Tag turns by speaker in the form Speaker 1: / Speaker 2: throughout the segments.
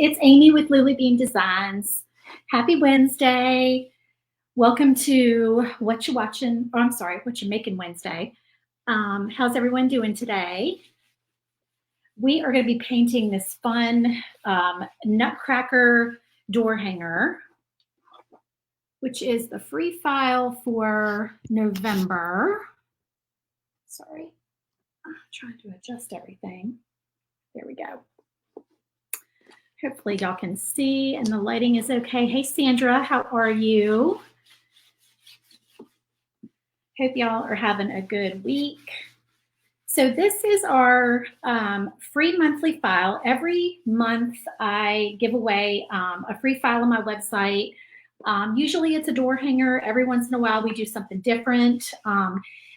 Speaker 1: it's Amy with Lily Bean Designs. Happy Wednesday. Welcome to What You Watching, or I'm sorry, What You Making Wednesday. How's everyone doing today? We are going to be painting this fun nutcracker door hanger, which is the free file for November. Sorry, I'm trying to adjust everything. There we go. Hopefully y'all can see and the lighting is okay. Hey, Sandra, how are you? Hope y'all are having a good week. So this is our free monthly file. Every month I give away a free file on my website. Usually it's a door hanger. Every once in a while we do something different.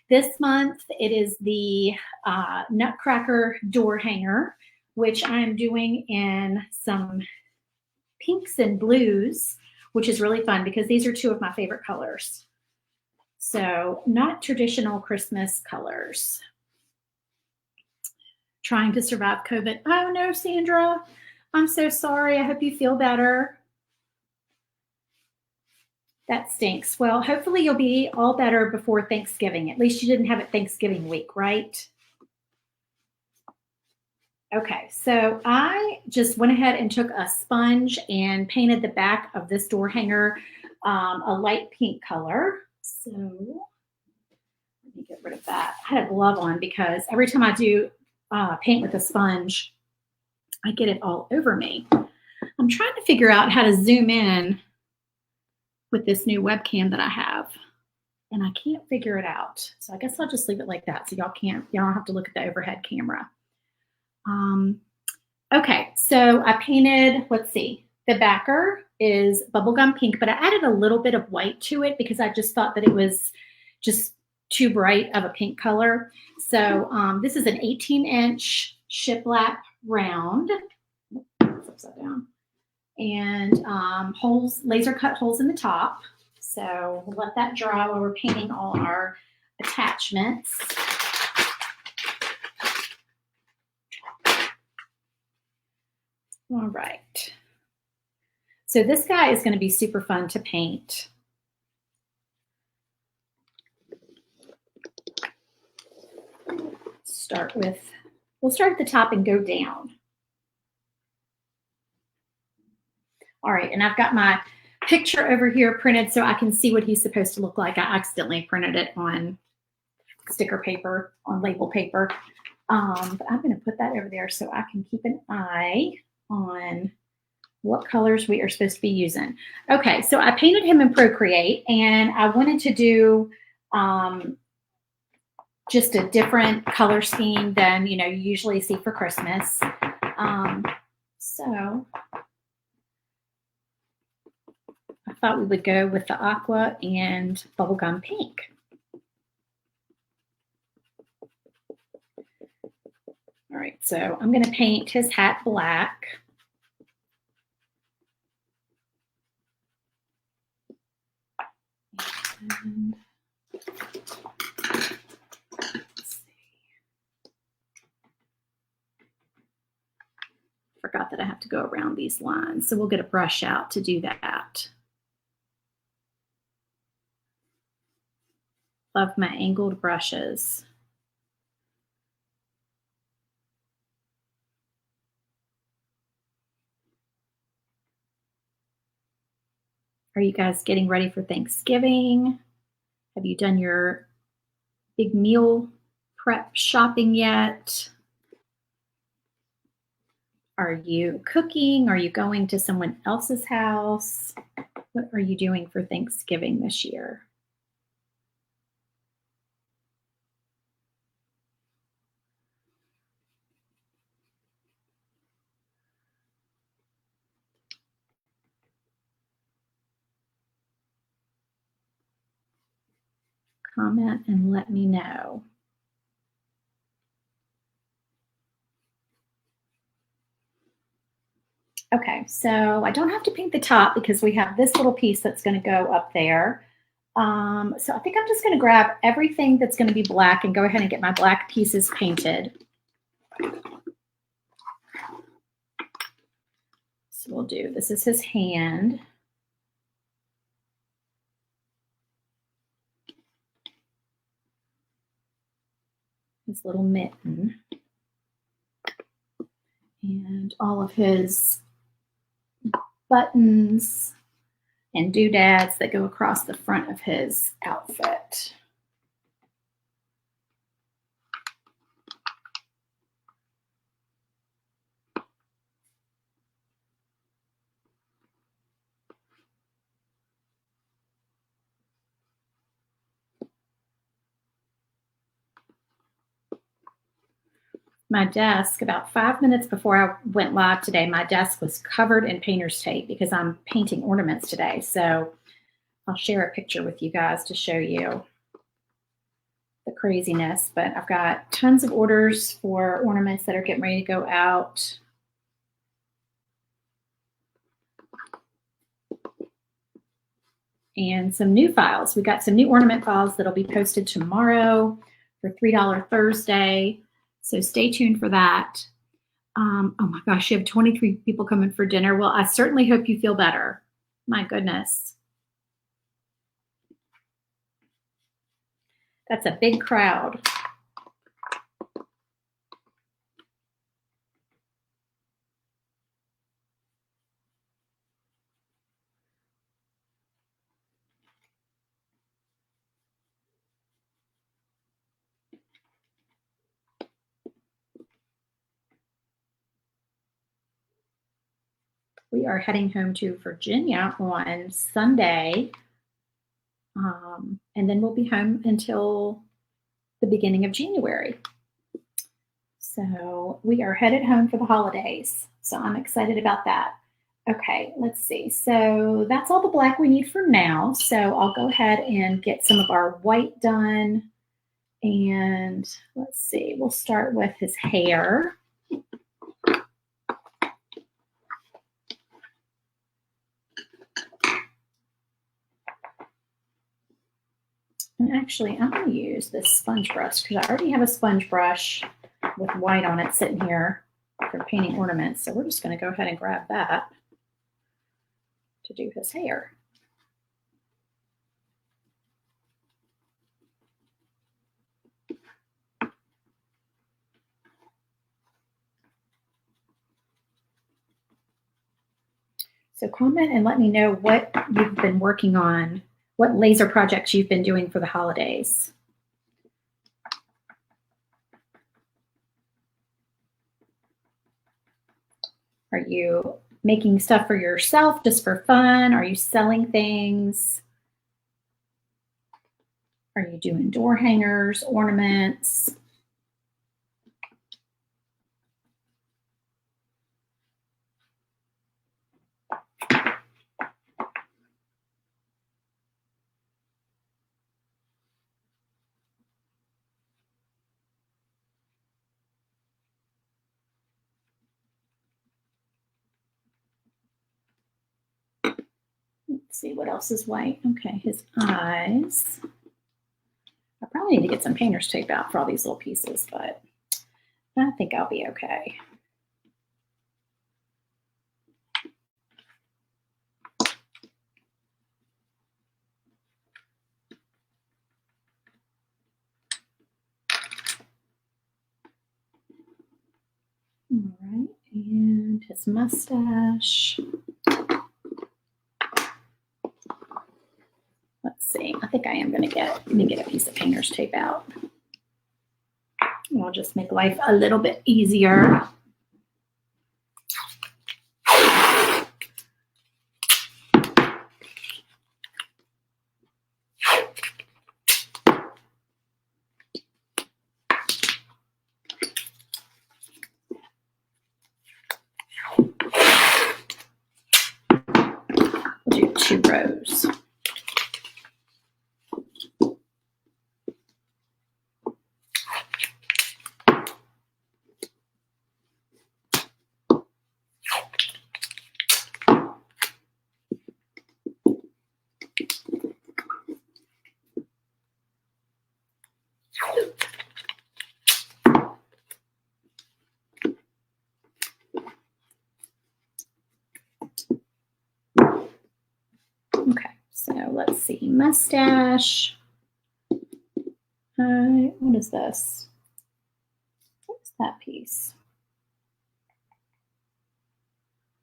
Speaker 1: This month it is the nutcracker door hanger, which I'm doing in some pinks and blues, which is really fun because these are two of my favorite colors. So not traditional Christmas colors. Trying to survive COVID. Oh no, Sandra, I'm so sorry. I hope you feel better. That stinks. Well, hopefully you'll be all better before Thanksgiving. At least you didn't have it Thanksgiving week, right? Okay, so I just went ahead and took a sponge and painted the back of this door hanger a light pink color. So let me get rid of that. I had a glove on because every time I do paint with a sponge, I get it all over me. I'm trying to figure out how to zoom in with this new webcam that I have, and I can't figure it out. So I guess I'll just leave it like that so y'all don't have to look at the overhead camera. Okay, so I painted, let's see, the backer is bubblegum pink, but I added a little bit of white to it because I just thought that it was just too bright of a pink color. So this is an 18-inch shiplap round. It's upside down. And holes, laser cut holes in the top. So we'll let that dry while we're painting all our attachments. All right. So this guy is going to be super fun to paint. We'll start at the top and go down. All right, and I've got my picture over here printed so I can see what he's supposed to look like. I accidentally printed it on sticker paper, on label paper. But I'm going to put that over there so I can keep an eye on what colors we are supposed to be using. Okay, so I painted him in Procreate, and I wanted to do just a different color scheme than you usually see for Christmas. So I thought we would go with the aqua and bubblegum pink. All right, so I'm going to paint his hat black. And let's see. Forgot that I have to go around these lines, so we'll get a brush out to do that. Love my angled brushes. Are you guys getting ready for Thanksgiving? Have you done your big meal prep shopping yet? Are you cooking? Are you going to someone else's house? What are you doing for Thanksgiving this year? Comment and let me know. Okay, so I don't have to paint the top because we have this little piece that's going to go up there. So I think I'm just going to grab everything that's going to be black and go ahead and get my black pieces painted. So we'll do, this is his hand. His little mitten. And all of his buttons and doodads that go across the front of his outfit. My desk, about 5 minutes before I went live today, my desk was covered in painter's tape because I'm painting ornaments today. So I'll share a picture with you guys to show you the craziness. But I've got tons of orders for ornaments that are getting ready to go out. And some new files. We got some new ornament files that'll be posted tomorrow for $3 Thursday. So stay tuned for that. Oh my gosh, you have 23 people coming for dinner. Well, I certainly hope you feel better. My goodness. That's a big crowd. We are heading home to Virginia on Sunday. And then we'll be home until the beginning of January. So we are headed home for the holidays. So I'm excited about that. Okay, let's see. So that's all the black we need for now. So I'll go ahead and get some of our white done. And let's see, we'll start with his hair. And actually, I'm going to use this sponge brush because I already have a sponge brush with white on it sitting here for painting ornaments. So we're just going to go ahead and grab that to do his hair. So comment and let me know what you've been working on, what laser projects you've been doing for the holidays. Are you making stuff for yourself just for fun? Are you selling things? Are you doing door hangers, ornaments? Let's see what else is white. Okay, his eyes. I probably need to get some painter's tape out for all these little pieces, but I think I'll be okay. All right, and his mustache. Let's see. I think I am going to get a piece of painter's tape out. It'll just make life a little bit easier. We'll do 2 rows. So let's see, mustache. What is this? What's that piece?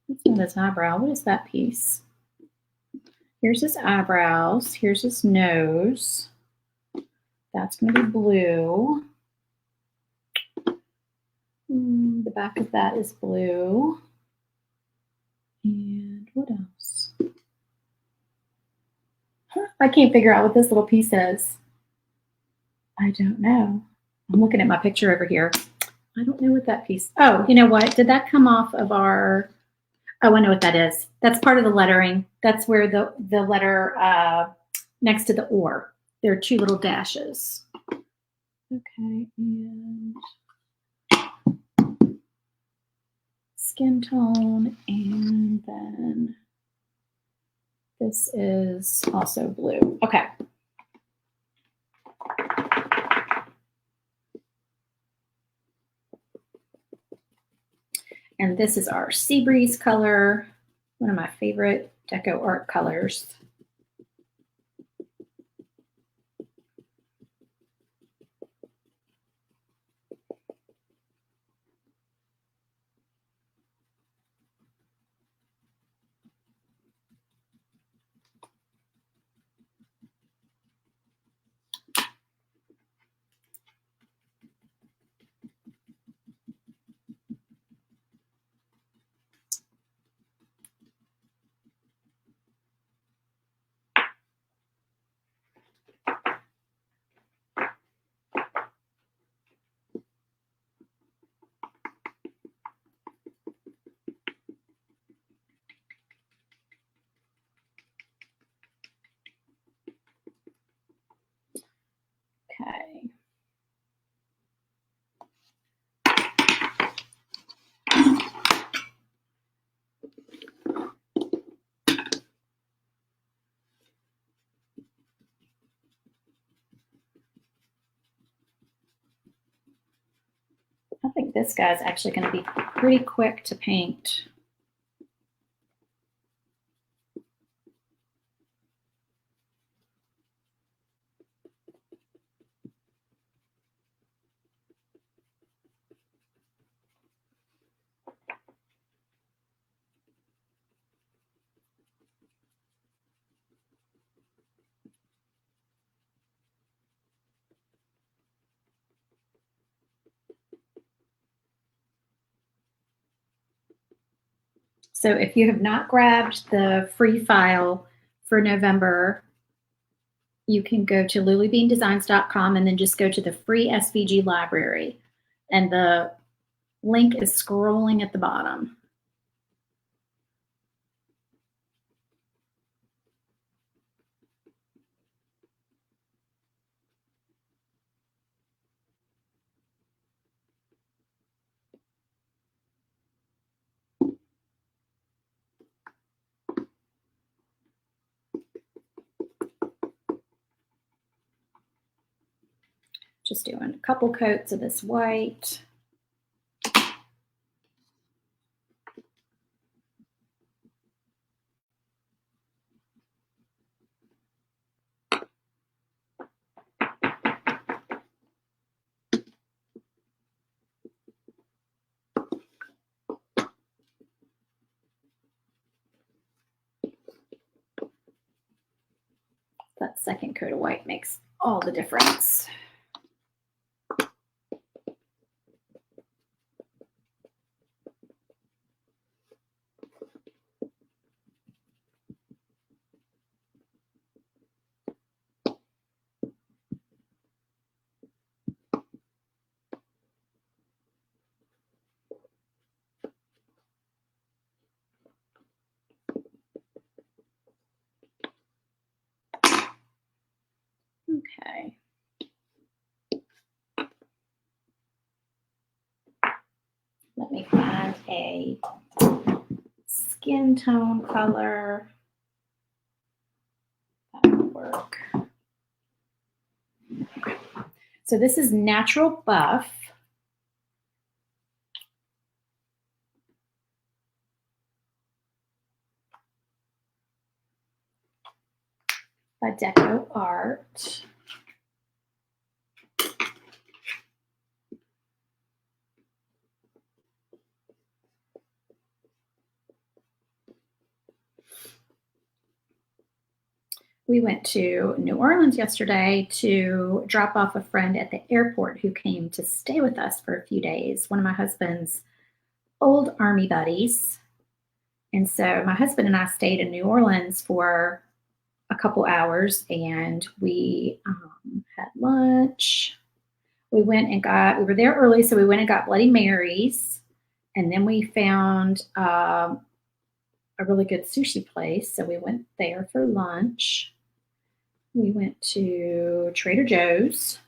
Speaker 1: That's not his eyebrow. What is that piece? Here's his eyebrows. Here's his nose. That's going to be blue. The back of that is blue. And what else? I can't figure out what this little piece is. I don't know. I'm looking at my picture over here. I don't know what that piece. Oh, you know what? Did that come off of our? Oh, I know what that is. That's part of the lettering. That's where the letter next to the or. There are two little dashes. Okay, and skin tone, and then this is also blue. Okay. And this is our sea breeze color, one of my favorite deco art colors. Okay. I think this guy's actually going to be pretty quick to paint. So if you have not grabbed the free file for November, you can go to lilybeandesigns.com and then just go to the free SVG library. And the link is scrolling at the bottom. Just doing a couple coats of this white. That second coat of white makes all the difference. Okay. Let me find a skin tone color. That will work. So this is Natural Buff. by Deco Art. We went to New Orleans yesterday to drop off a friend at the airport who came to stay with us for a few days, one of my husband's old Army buddies. And so my husband and I stayed in New Orleans for a couple hours and we had lunch. We were there early, so we went and got Bloody Marys. And then we found a really good sushi place. So we went there for lunch. We went to Trader Joe's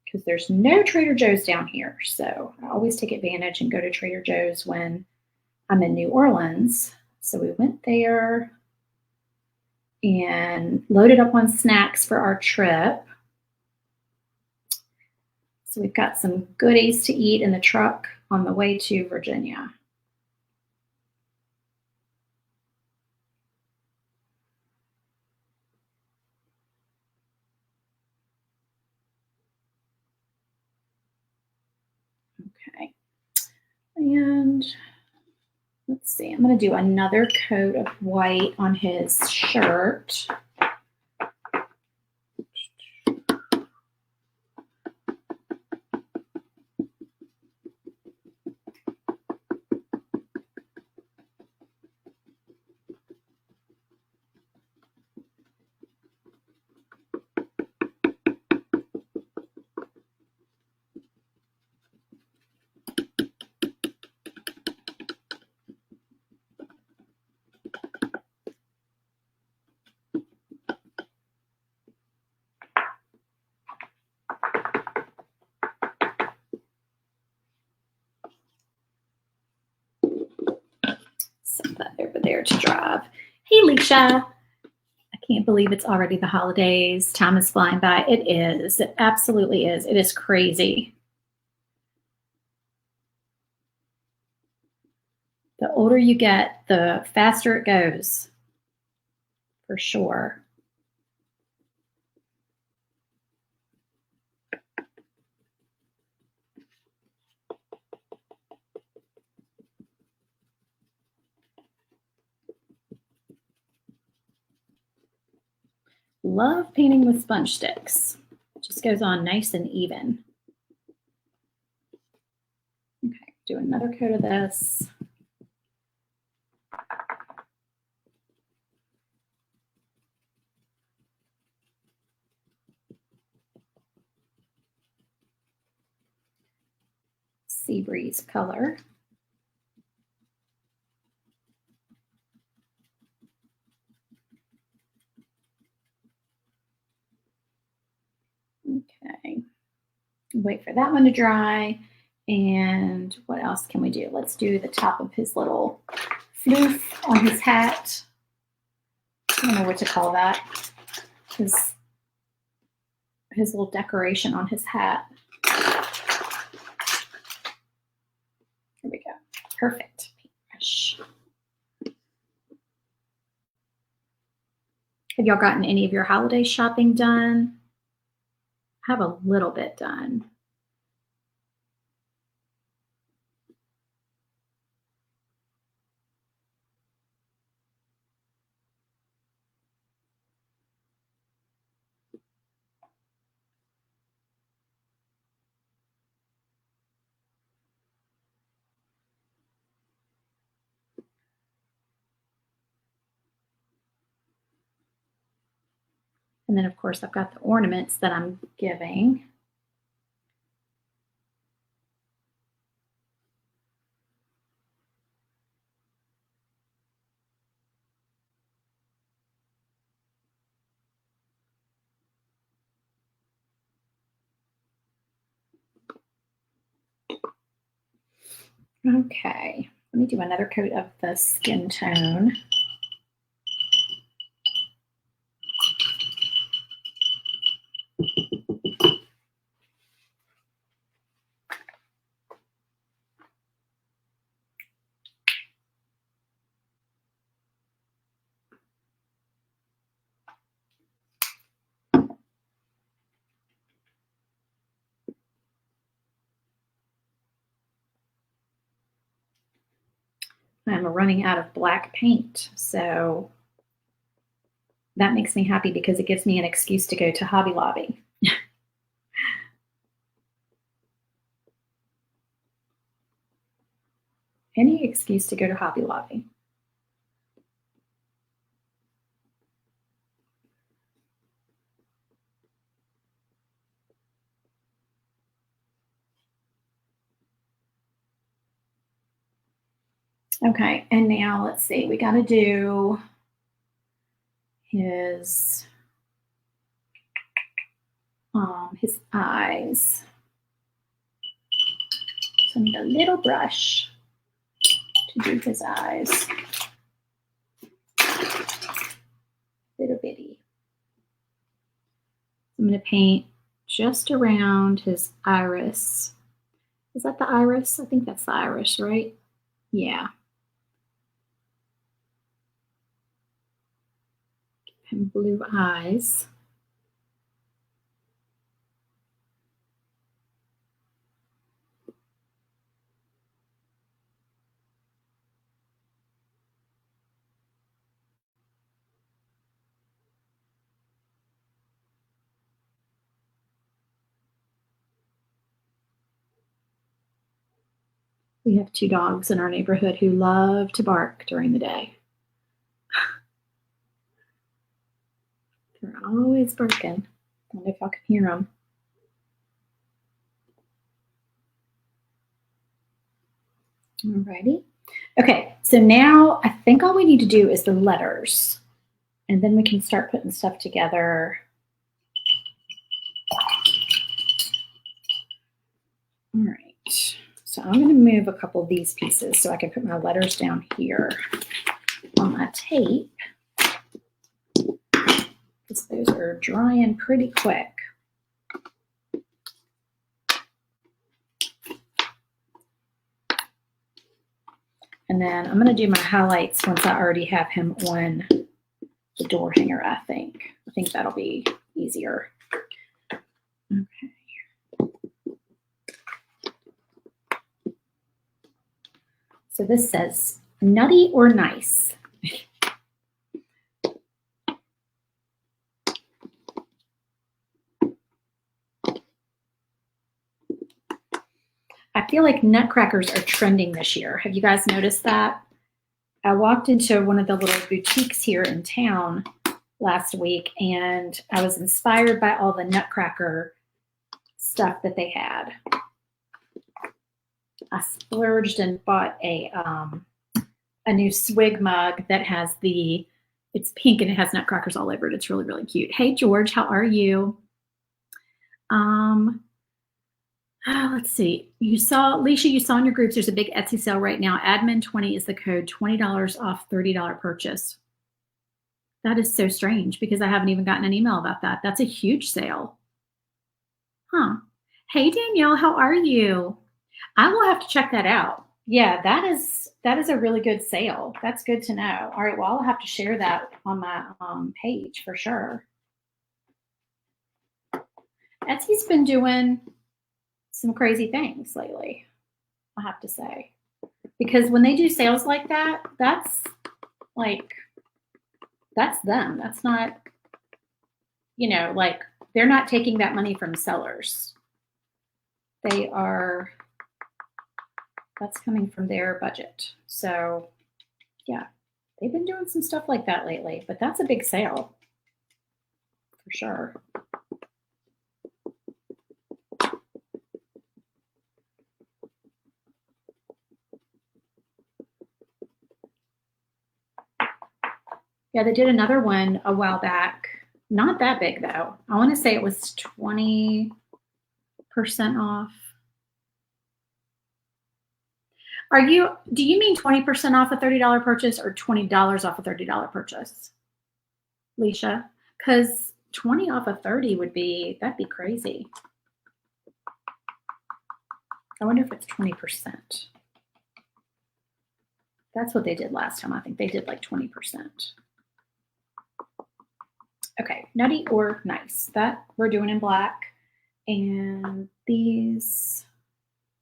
Speaker 1: because there's no Trader Joe's down here. So I always take advantage and go to Trader Joe's when I'm in New Orleans. So we went there and loaded up on snacks for our trip. So we've got some goodies to eat in the truck on the way to Virginia. Okay. And let's see, I'm going to do another coat of white on his shirt. Set that over there to drive. Hey, Leisha. I can't believe it's already the holidays. Time is flying by. It is. It absolutely is. It is crazy. The older you get, the faster it goes, for sure. Love painting with sponge sticks. It just goes on nice and even. Okay, do another coat of this. Sea breeze color. Okay, wait for that one to dry. And what else can we do? Let's do the top of his little floof on his hat. I don't know what to call that. His little decoration on his hat. Here we go. Perfect. Paintbrush. Have y'all gotten any of your holiday shopping done? I have a little bit done. And then, of course, I've got the ornaments that I'm giving. Okay, let me do another coat of the skin tone. I'm running out of black paint. So that makes me happy because it gives me an excuse to go to Hobby Lobby. Any excuse to go to Hobby Lobby. Okay, and now let's see, we got to do his eyes. So I need a little brush to do his eyes. Little bitty. I'm going to paint just around his iris. Is that the iris? I think that's the iris, right? Yeah. Give him blue eyes. We have 2 dogs in our neighborhood who love to bark during the day. They're always barking. I don't know if I can hear them. Alrighty. Okay, so now I think all we need to do is the letters. And then we can start putting stuff together. All right. So I'm going to move a couple of these pieces so I can put my letters down here on my tape, because those are drying pretty quick. And then I'm going to do my highlights once I already have him on the door hanger, I think. I think that'll be easier. Okay. So this says, nutty or nice? I feel like nutcrackers are trending this year. Have you guys noticed that? I walked into one of the little boutiques here in town last week, and I was inspired by all the nutcracker stuff that they had. I splurged and bought a new swig mug that has it's pink and it has nutcrackers all over it. It's really, really cute. Hey, George, how are you? Let's see. Leisha, you saw in your groups, there's a big Etsy sale right now. Admin 20 is the code, $20 off $30 purchase. That is so strange because I haven't even gotten an email about that. That's a huge sale. Huh. Hey, Danielle, how are you? I will have to check that out. Yeah, that is a really good sale. That's good to know. All right, well, I'll have to share that on my page for sure. Etsy's been doing some crazy things lately, I have to say. Because when they do sales like that, that's them. That's not, they're not taking that money from sellers. That's coming from their budget. So yeah, they've been doing some stuff like that lately, but that's a big sale for sure. Yeah, they did another one a while back. Not that big though. I want to say it was 20% off. Do you mean 20% off a $30 purchase or $20 off a $30 purchase, Leisha? Because 20 off of 30 that'd be crazy. I wonder if it's 20%. That's what they did last time. I think they did like 20%. Okay, nutty or nice. That we're doing in black. And these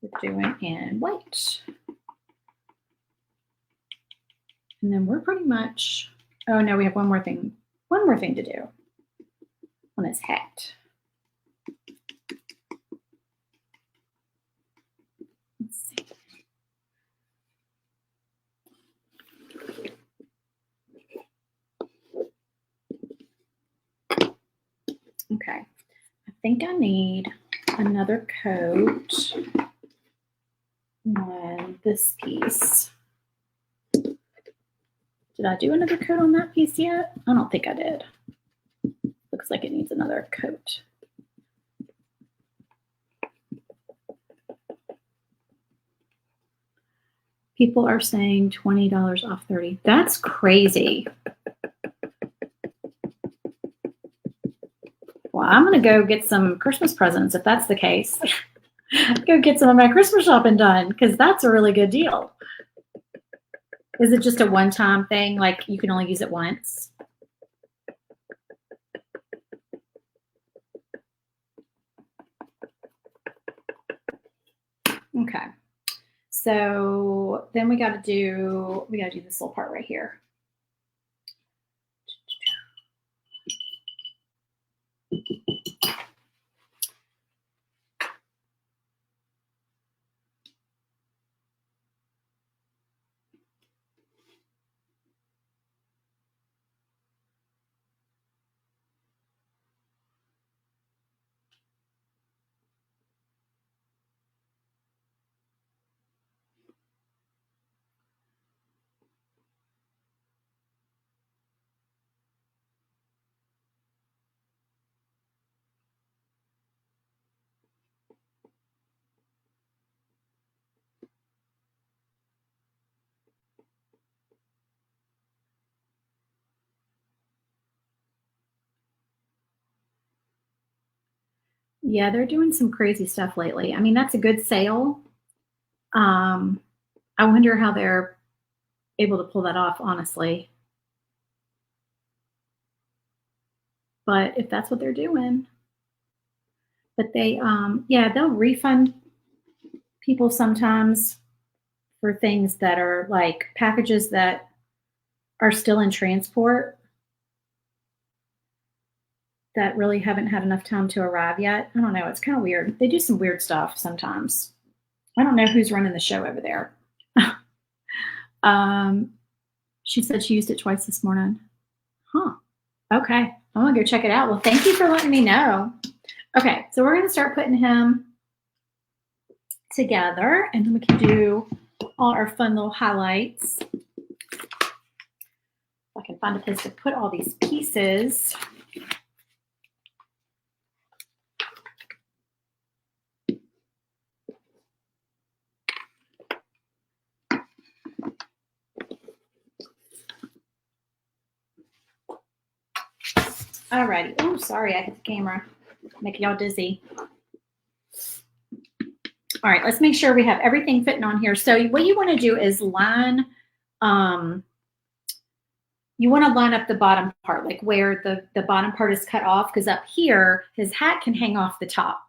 Speaker 1: we're doing in white. And then we're pretty much, oh no, we have one more thing to do on his hat. Let's see. Okay, I think I need another coat on this piece. Did I do another coat on that piece yet? I don't think I did. Looks like it needs another coat. People are saying $20 off 30. That's crazy. Well, I'm going to go get some Christmas presents if that's the case. Go get some of my Christmas shopping done because that's a really good deal. Is it just a one-time thing? Like you can only use it once? Okay. So then we got to do this little part right here. Yeah, they're doing some crazy stuff lately. I mean, that's a good sale. I wonder how they're able to pull that off, honestly. But if that's what they're doing, but they, yeah, they'll refund people sometimes for things that are like packages that are still in transport that really haven't had enough time to arrive yet. I don't know. It's kind of weird. They do some weird stuff sometimes. I don't know who's running the show over there. She said she used it twice this morning. Huh. Okay. I'm going to go check it out. Well, thank you for letting me know. Okay. So we're going to start putting him together and then we can do all our fun little highlights. If I can find a place to put all these pieces. Alrighty. Oh, sorry, I hit the camera. Making y'all dizzy. All right, let's make sure we have everything fitting on here. So what you want to do is line, you want to line up the bottom part, like where the bottom part is cut off, because up here, his hat can hang off the top.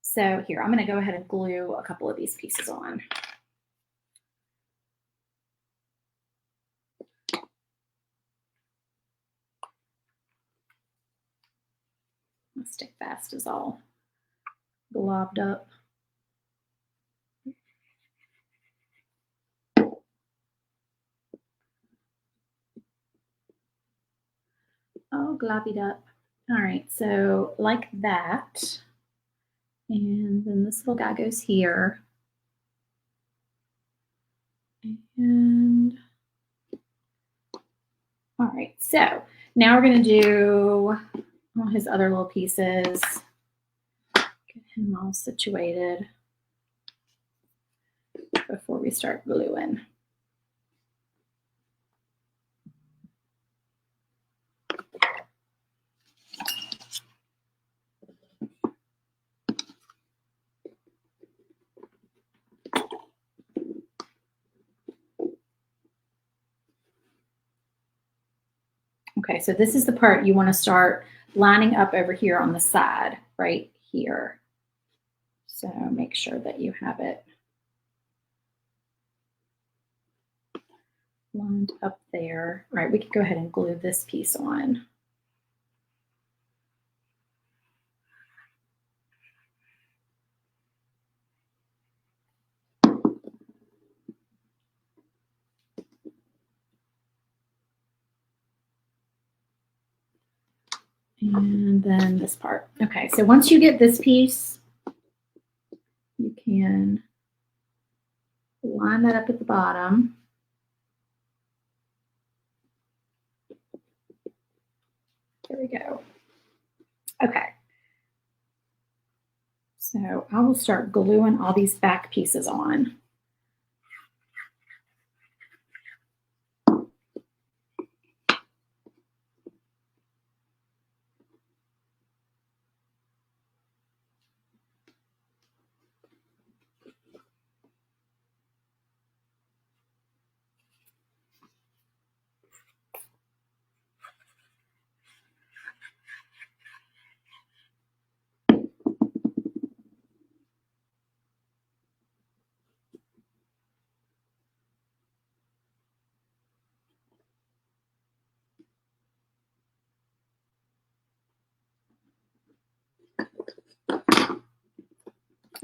Speaker 1: So here, I'm going to go ahead and glue a couple of these pieces on. My stick fast is all globbed up. Oh, globbied up. All right, so like that. And then this little guy goes here. And all right, so now we're going to do all his other little pieces. Get him all situated before we start gluing. Okay, so this is the part you want to start lining up over here on the side, right here. So make sure that you have it lined up there. All right, we can go ahead and glue this piece on. And then this part. Okay, so once you get this piece, you can line that up at the bottom. There we go. Okay. So I will start gluing all these back pieces on.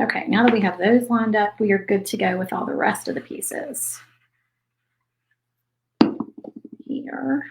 Speaker 1: Okay, now that we have those lined up, we are good to go with all the rest of the pieces. Here.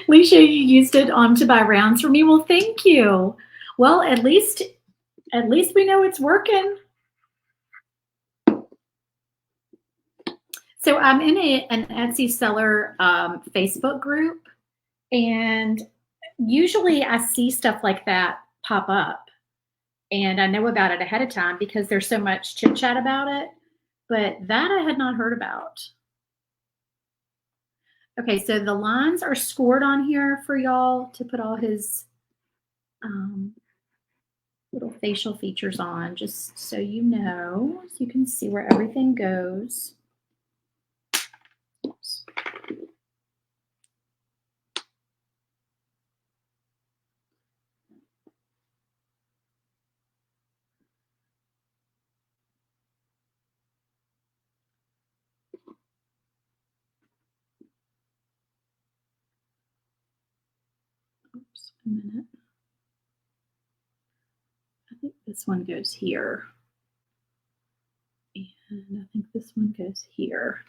Speaker 1: Leisha, you used it to buy rounds for me. Well, thank you. Well, at least we know it's working. So I'm in an Etsy seller Facebook group, and usually I see stuff like that pop up, and I know about it ahead of time because there's so much chit chat about it. But that I had not heard about. Okay, so the lines are scored on here for y'all to put all his little facial features on, just so you know, so you can see where everything goes. Oops. Oops, a minute. I think this one goes here. And I think this one goes here.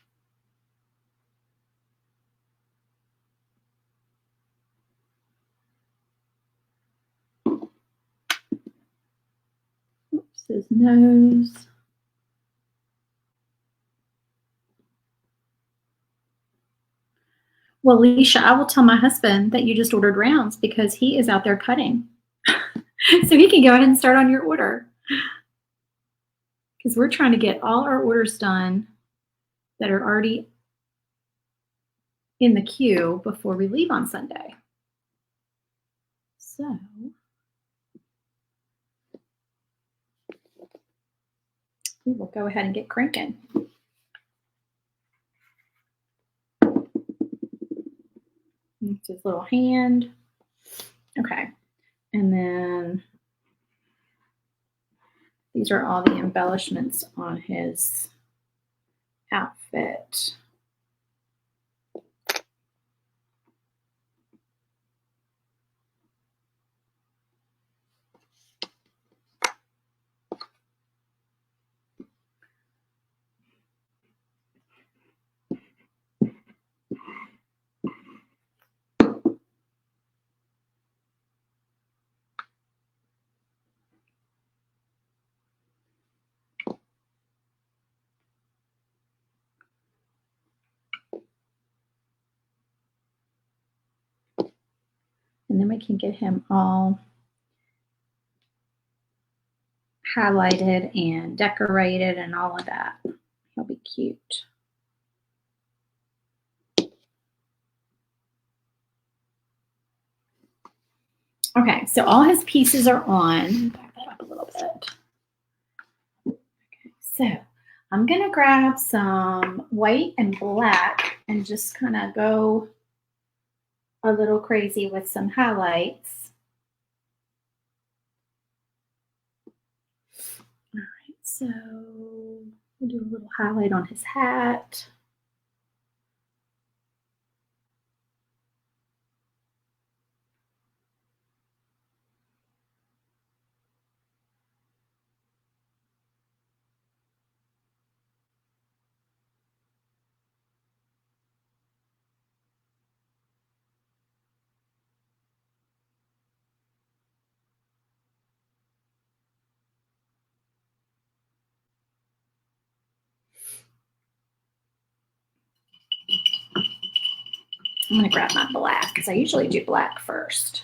Speaker 1: Oops, his nose. Well, Leisha, I will tell my husband that you just ordered rounds because he is out there cutting. So he can go ahead and start on your order. Because we're trying to get all our orders done that are already in the queue before we leave on Sunday. So we will go ahead and get cranking. It's his little hand. Okay. And then these are all the embellishments on his outfit. And then we can get him all highlighted and decorated and all of that. He'll be cute. Okay, so all his pieces are on. Back that up a little bit. Okay, so I'm gonna grab some white and black and just kind of go a little crazy with some highlights. All right, so we'll do a little highlight on his hat. I'm gonna grab my black because I usually do black first.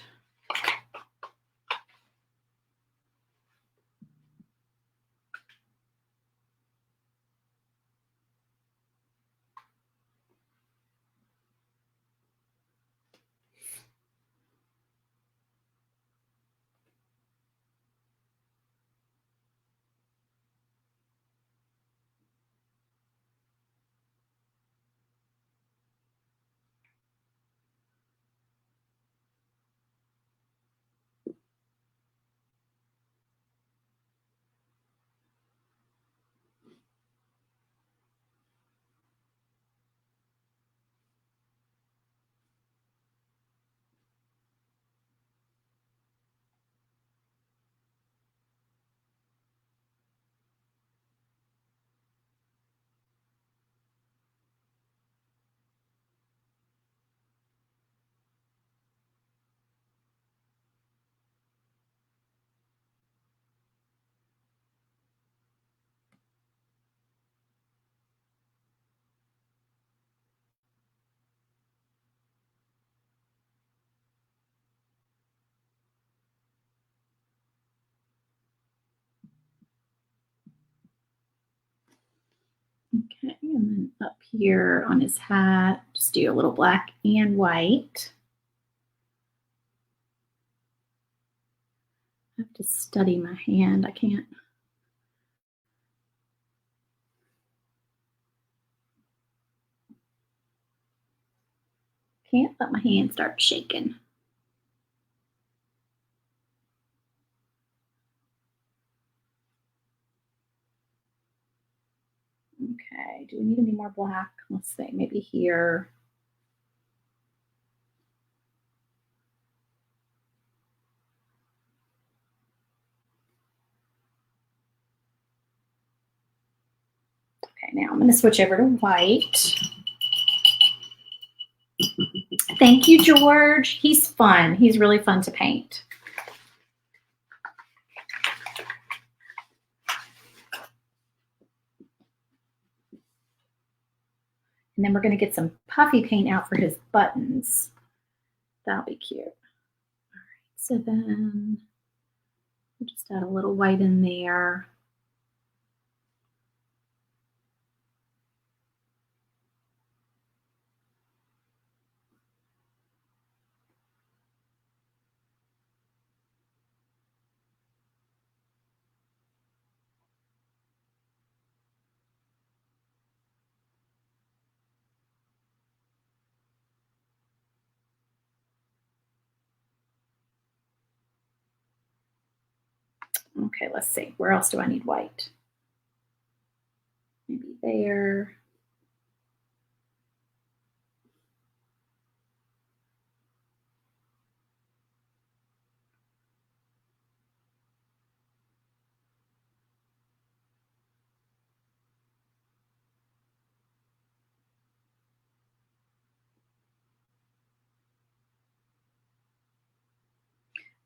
Speaker 1: Okay, and then up here on his hat, just do a little black and white. I have to study my hand. I can't let my hand start shaking. Okay, do we need any more black? Let's see, maybe here. Okay, now I'm going to switch over to white. Thank you, George. He's fun. He's really fun to paint. And then we're going to get some puffy paint out for his buttons. That'll be cute. All right, so then we'll just add a little white in there. Okay, let's see. Where else do I need white? Maybe there.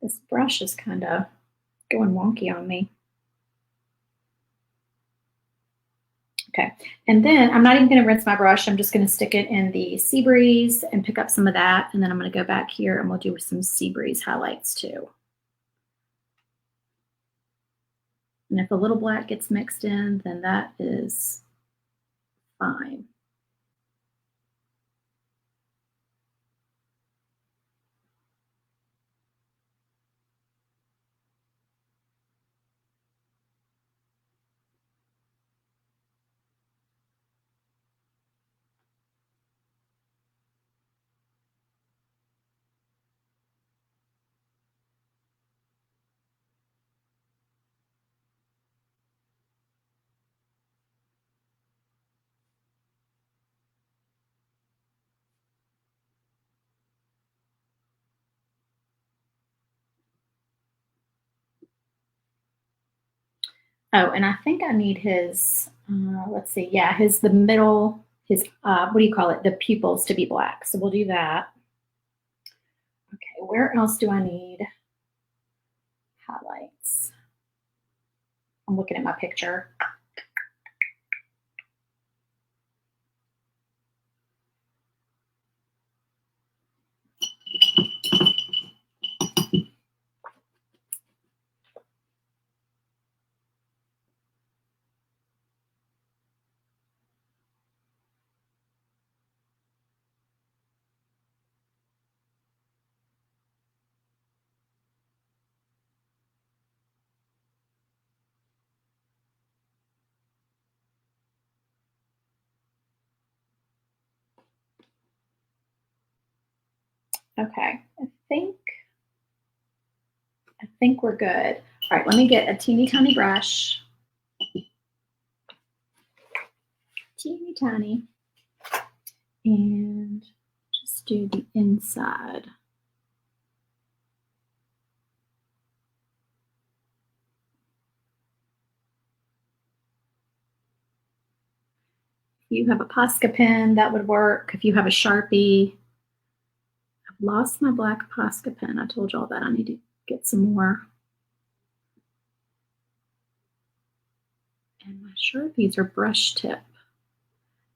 Speaker 1: This brush is kind of going wonky on me. Okay, and then I'm not even going to rinse my brush. I'm just going to stick it in the Sea Breeze and pick up some of that. And then I'm going to go back here and we'll do some Sea Breeze highlights too. And if a little black gets mixed in, then that is fine. Oh, and I think I need his, let's see, yeah, the middle, what do you call it? The pupils to be black. So we'll do that. Okay, where else do I need highlights? I'm looking at my picture. Okay, I think we're good. All right, let me get a teeny tiny brush. Teeny tiny. And just do the inside. If you have a Posca pen, that would work. If you have a Sharpie, I've lost my black Posca pen. I told y'all that I need to get some more. And my Sharpies are brush tip.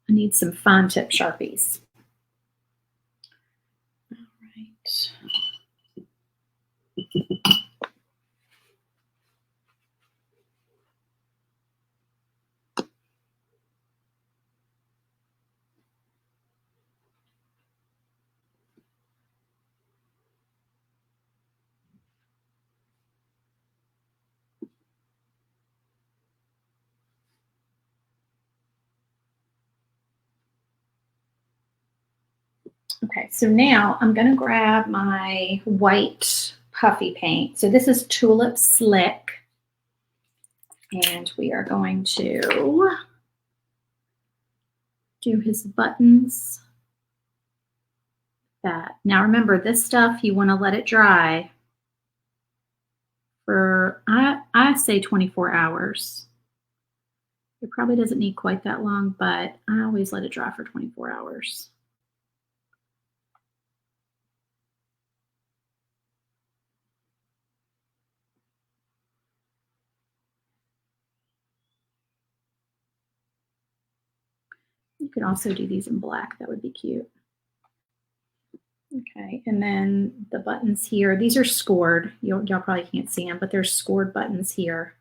Speaker 1: I need some fine tip Sharpies. All right. Okay, so now I'm going to grab my white puffy paint. So this is Tulip Slick. And we are going to do his buttons. That. Now remember, this stuff, you want to let it dry for, I say 24 hours. It probably doesn't need quite that long, but I always let it dry for 24 hours. You could also do these in black. That would be cute. Okay, and then the buttons here, these are scored. Y'all probably can't see them, but there's scored buttons here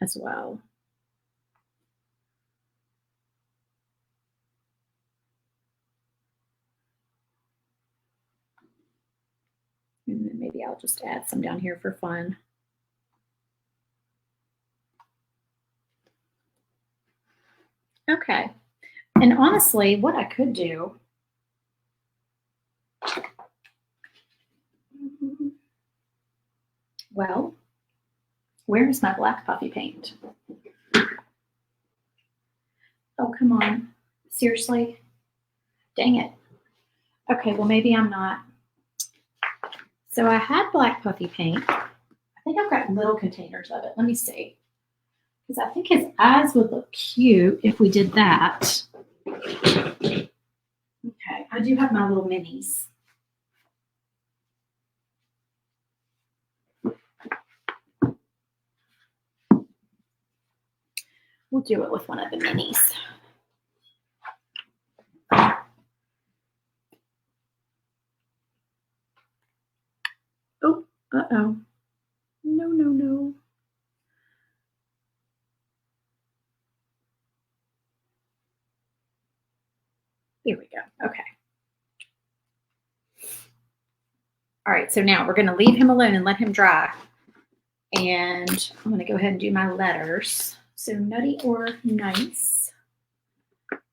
Speaker 1: as well. And then maybe I'll just add some down here for fun. Okay, and honestly, what I could do, well, where's my black puffy paint? Oh, come on. Seriously? Dang it. Okay, well, maybe I'm not. So I had black puffy paint. I think I've got little containers of it. Let me see. Because I think his eyes would look cute if we did that. Okay, I do have my little minis. We'll do it with one of the minis. Oh, uh-oh. No, no, no. Here we go. Okay. All right, so now we're going to leave him alone and let him dry. And I'm going to go ahead and do my letters. So nutty or nice.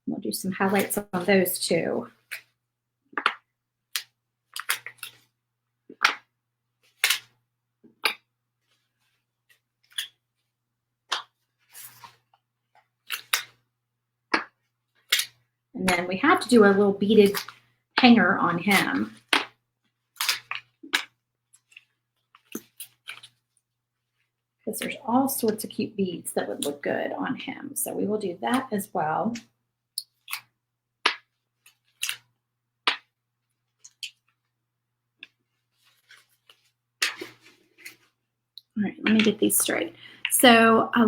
Speaker 1: We'll do some highlights on those two. And then we have to do a little beaded hanger on him. Because there's all sorts of cute beads that would look good on him. So we will do that as well. All right, let me get these straight. So I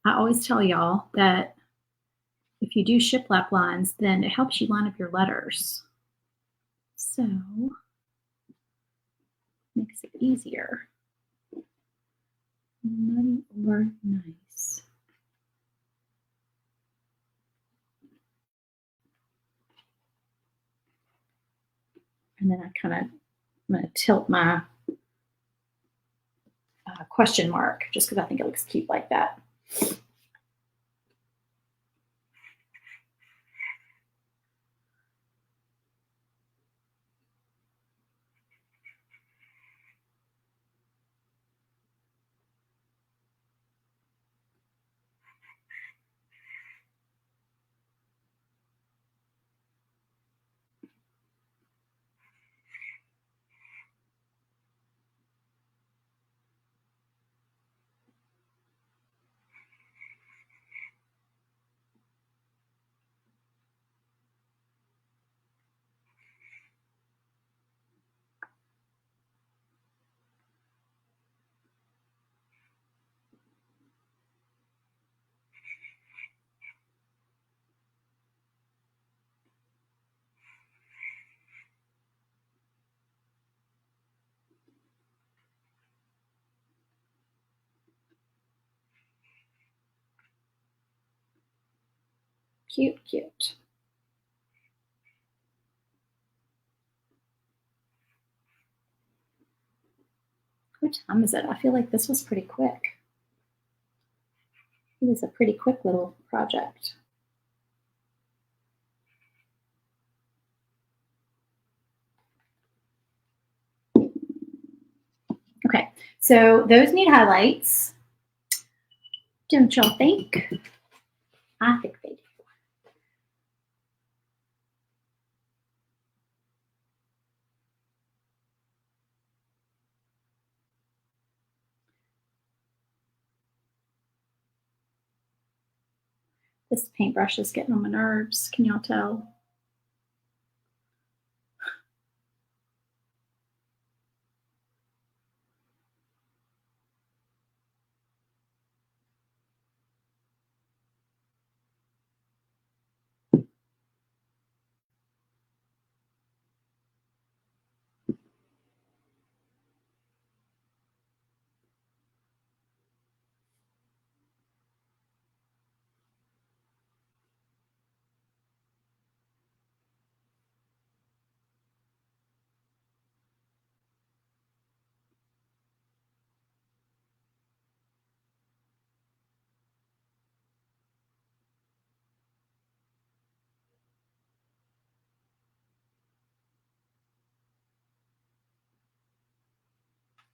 Speaker 1: always tell y'all that if you do shiplap lines, then it helps you line up your letters. So makes it easier. Nutty or nice. And then I'm going to tilt my question mark just because I think it looks cute like that. Cute, cute. What time is it? I feel like this was pretty quick. It was a pretty quick little project. Okay, so those need highlights. Don't y'all think? I think they do. This paintbrush is getting on my nerves. Can y'all tell?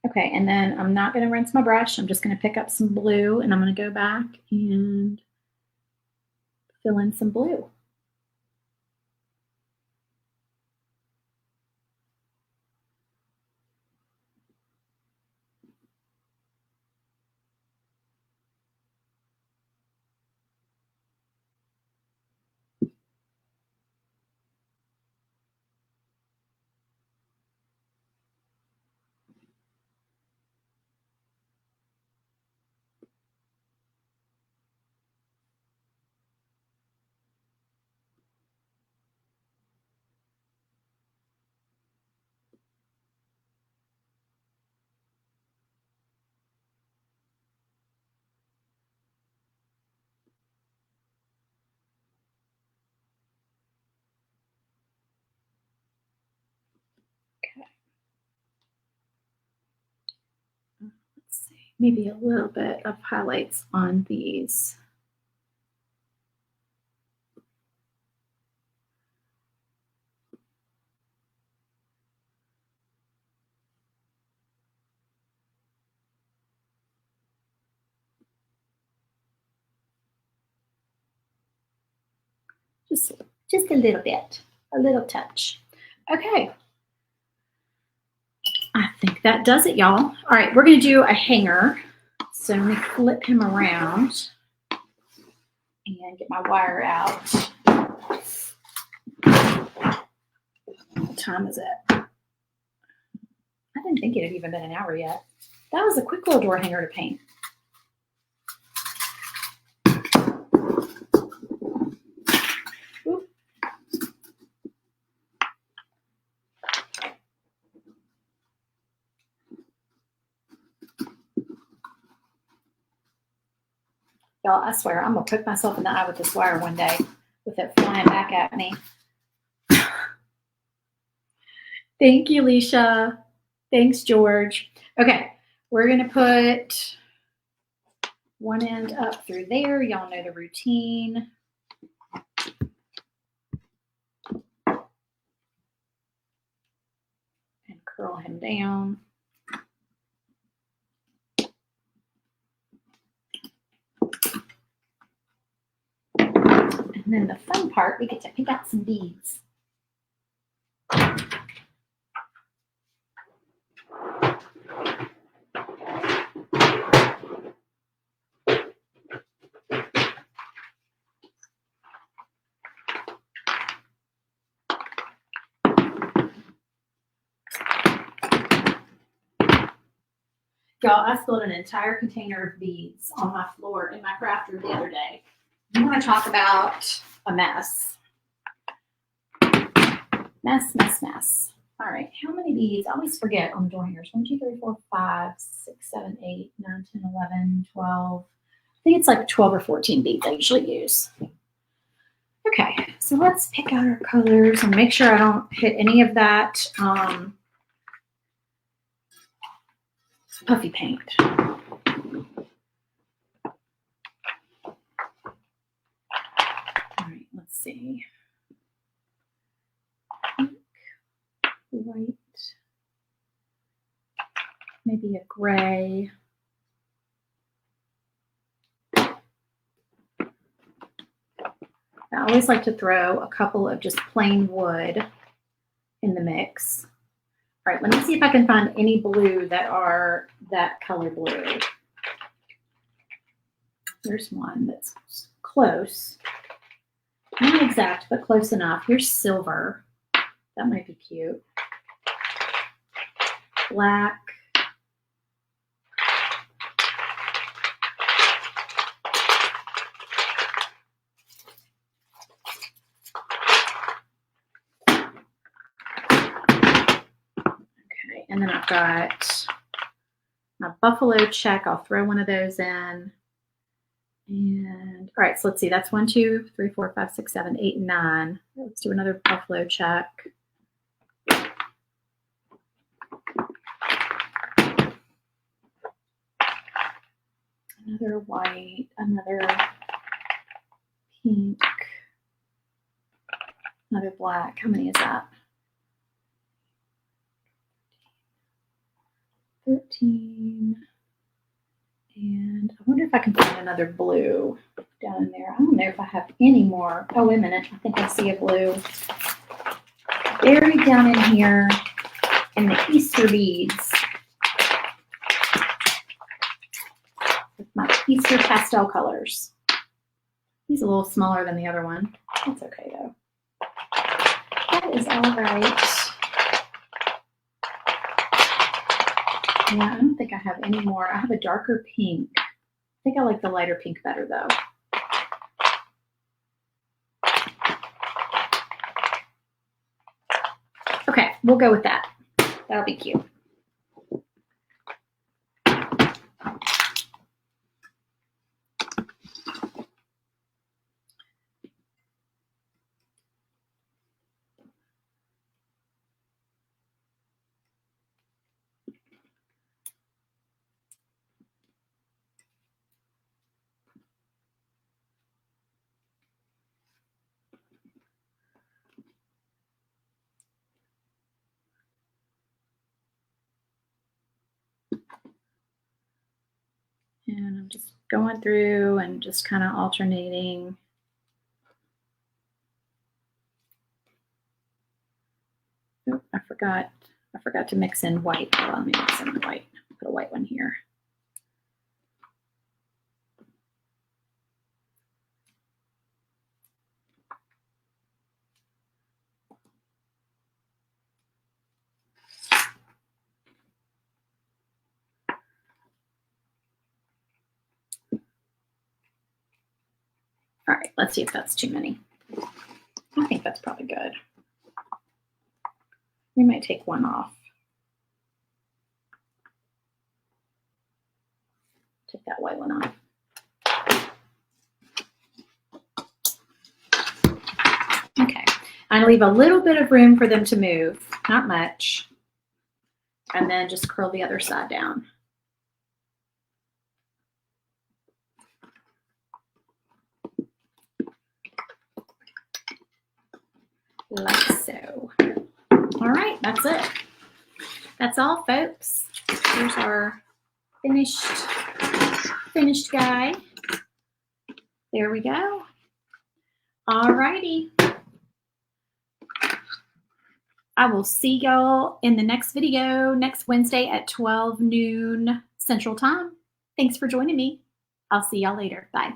Speaker 1: Okay, and then I'm not going to rinse my brush. I'm just going to pick up some blue and I'm going to go back and fill in some blue. maybe a little bit of highlights on these. Just a little bit, a little touch. Okay. I think that does it, y'all. All right, we're gonna do a hanger. So let me flip him around and get my wire out. What time is it? I didn't think it had even been an hour yet. That was a quick little door hanger to paint. Y'all, I swear, I'm going to poke myself in the eye with this wire one day with it flying back at me. Thank you, Leisha. Thanks, George. Okay, we're going to put one end up through there. Y'all know the routine. And curl him down. And then the fun part, we get to pick out some beads. Y'all, I spilled an entire container of beads on my floor in my craft room the other day. You want to talk about a mess. Mess. All right, how many beads? I always forget on the door hangers. 1, 2, 3, 4, 5, 6, 7, 8, 9, 10, 11, 12. I think it's like 12 or 14 beads I usually use. Okay, so let's pick out our colors and make sure I don't hit any of that puffy paint. All right, let's see. Pink, white, maybe a gray. I always like to throw a couple of just plain wood in the mix. All right, let me see if I can find any blue that are that color blue. There's one that's close. Not exact, but close enough. Here's silver. That might be cute. Black. Okay, and then I've got my buffalo check. I'll throw one of those in. And all right, so let's see. That's 1, 2, 3, 4, 5, 6, 7, 8, 9. Let's do another buffalo check. Another white, another pink, another black. How many is that? 13. And I wonder if I can find another blue down in there. I don't know if I have any more. Oh, wait a minute. I think I see a blue buried down in here in the Easter beads. With my Easter pastel colors. He's a little smaller than the other one. That's okay, though. That is all right. Yeah, I don't think I have any more. I have a darker pink. I think I like the lighter pink better, though. Okay, we'll go with that. That'll be cute. And I'm just going through and just kind of alternating. Oh, I forgot to mix in white. Hold on, let me mix in the white. Put a white one here. All right, let's see if that's too many. I think that's probably good. We might take one off. Take that white one off. Okay, I leave a little bit of room for them to move, not much. And then just curl the other side down. Like so. All right, that's it. That's all, folks. Here's our finished guy. There we go. All righty. I will see y'all in the next video next Wednesday at 12 noon Central Time. Thanks for joining me. I'll see y'all later. Bye.